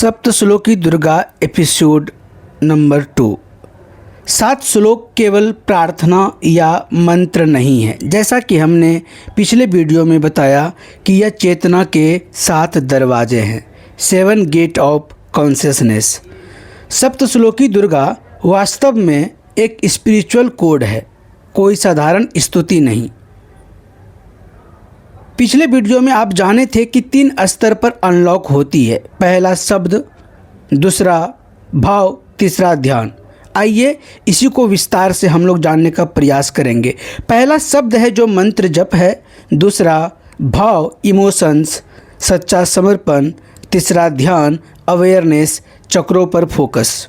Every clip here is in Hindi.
Saptashloki Durga episode number 2। 7 श्लोक केवल प्रार्थना या मंत्र नहीं है, जैसा कि हमने पिछले वीडियो में बताया कि यह चेतना के 7 दरवाजे हैं, 7 gate of consciousness. Saptashloki Durga वास्तव में एक स्पिरिचुअल कोड है, कोई साधारण स्तुति नहीं। पिछले वीडियो में आप जाने थे कि 3 स्तर पर अनलॉक होती है, पहला शब्द, दूसरा भाव, तीसरा ध्यान। आइए इसी को विस्तार से हम लोग जानने का प्रयास करेंगे। पहला शब्द है जो मंत्र जप है, दूसरा भाव इमोशंस सच्चा समर्पण, तीसरा ध्यान अवेयरनेस चक्रों पर फोकस।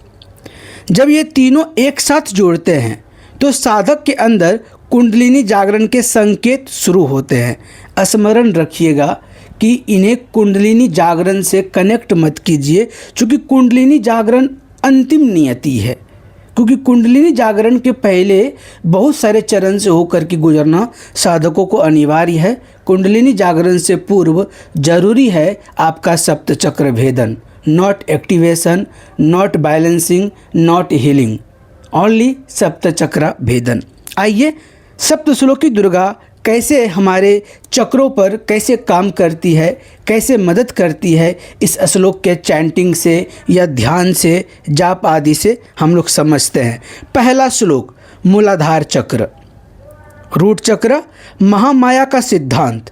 जब ये तीनों एक साथ जोड़ते हैं तो साधक के अंदर कुंडलिनी जागरण के संकेत शुरू होते हैं। स्मरण रखिएगा कि इन्हें कुंडलिनी जागरण से कनेक्ट मत कीजिए, क्योंकि कुंडलिनी जागरण अंतिम नियति है, क्योंकि कुंडलिनी जागरण के पहले बहुत सारे चरण से होकर के गुजरना साधकों को अनिवार्य है। कुंडलिनी जागरण से पूर्व जरूरी है आपका सप्त चक्र भेदन, not activation, not balancing, not healing, only सप्त चक्र भेदन। आइए सप्तश्लोकी दुर्गा कैसे हमारे चक्रों पर कैसे काम करती है, कैसे मदद करती है, इस श्लोक के चैंटिंग से या ध्यान से, जाप आदि से हम लोग समझते हैं। पहला श्लोक मूलाधार चक्र, रूट चक्र, महामाया का सिद्धांत।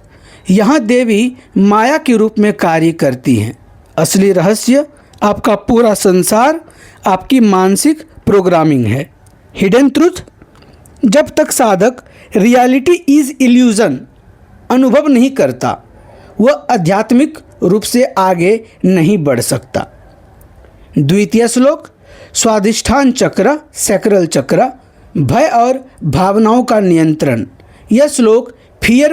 यहाँ देवी माया के रूप में कार्य करती हैं। असली रहस्य आपका पूरा संसार आपकी मानसिक प्रोग्रामिंग है। हिडन ट्रूथ, जब तक साधक रियलिटी इज इल्यूजन अनुभव नहीं करता वह आध्यात्मिक रूप से आगे नहीं बढ़ सकता। द्वितीय श्लोक स्वाधिष्ठान चक्र, सैक्रल चक्र, भय और भावनाओं का नियंत्रण। यह श्लोक फियर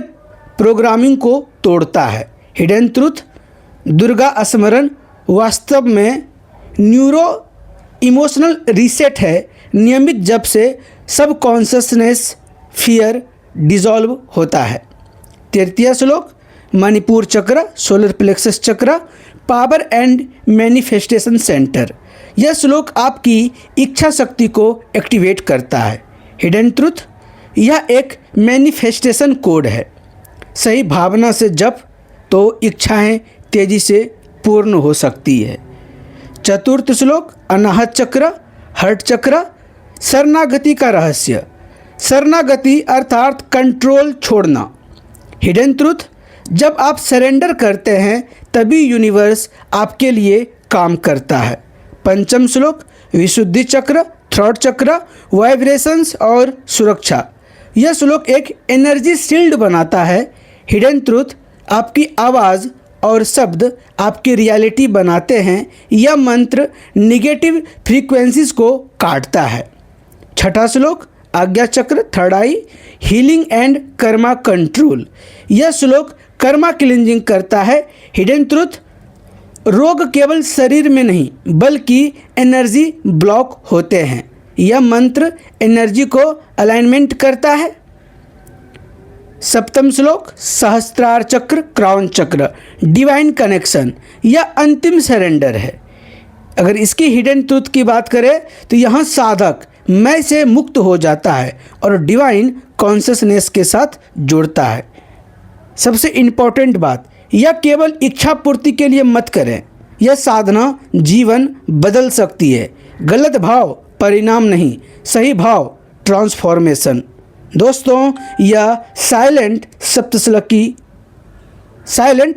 प्रोग्रामिंग को तोड़ता है। हिडन ट्रूथ, दुर्गा स्मरण वास्तव में न्यूरो इमोशनल रीसेट है। नियमित जप से सब कॉन्शसनेस फियर डिसॉल्व होता है। तृतीय श्लोक मणिपुर चक्र, सोलर प्लेक्सस चक्र, पावर एंड मैनिफेस्टेशन सेंटर। यह श्लोक आपकी इच्छा शक्ति को एक्टिवेट करता है। हिडन ट्रूथ, यह एक मैनिफेस्टेशन कोड है। सही भावना से जप तो इच्छाएं तेजी से पूर्ण हो सकती है। चतुर्थ श्लोक अनाहत चक्र, हर्ट चक्र, शरणागति का रहस्य। शरणागति अर्थात कंट्रोल छोड़ना। हिडन ट्रूथ, जब आप सरेंडर करते हैं तभी यूनिवर्स आपके लिए काम करता है। पंचम श्लोक विशुद्धि चक्र, थ्रॉट चक्र, वाइब्रेशंस और सुरक्षा। यह श्लोक एक एनर्जी शील्ड बनाता है। हिडन ट्रूथ, आपकी आवाज़ और शब्द आपकी रियलिटी बनाते हैं। यह मंत्र निगेटिव फ्रीक्वेंसीज को काटता है। छठा श्लोक आज्ञा चक्र, third I, healing and Karma control. यह श्लोक कर्मा क्लींजिंग करता है। हिडन ट्रूथ, रोग केवल शरीर में नहीं बल्कि एनर्जी ब्लॉक होते हैं। यह मंत्र एनर्जी को अलाइनमेंट करता है। सप्तम श्लोक सहस्त्रार चक्र, क्राउन चक्र, डिवाइन कनेक्शन। यह अंतिम सरेंडर है। अगर इसकी हिडन ट्रूथ की बात करें तो यहाँ साधक मैं से मुक्त हो जाता है और डिवाइन कॉन्शियसनेस के साथ जुड़ता है। सबसे इम्पॉर्टेंट बात, यह केवल इच्छा पूर्ति के लिए मत करें, यह साधना जीवन बदल सकती है। गलत भाव परिणाम नहीं, सही भाव ट्रांसफॉर्मेशन। दोस्तों, यह साइलेंट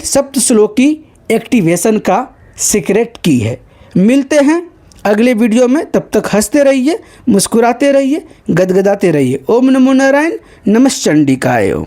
सप्तश्लोकी एक्टिवेशन का सीक्रेट की है। मिलते हैं अगले वीडियो में, तब तक हंसते रहिए, मुस्कुराते रहिए, गदगदाते रहिए। ओम नमो नारायण, नमः चंडिकाय। ओम।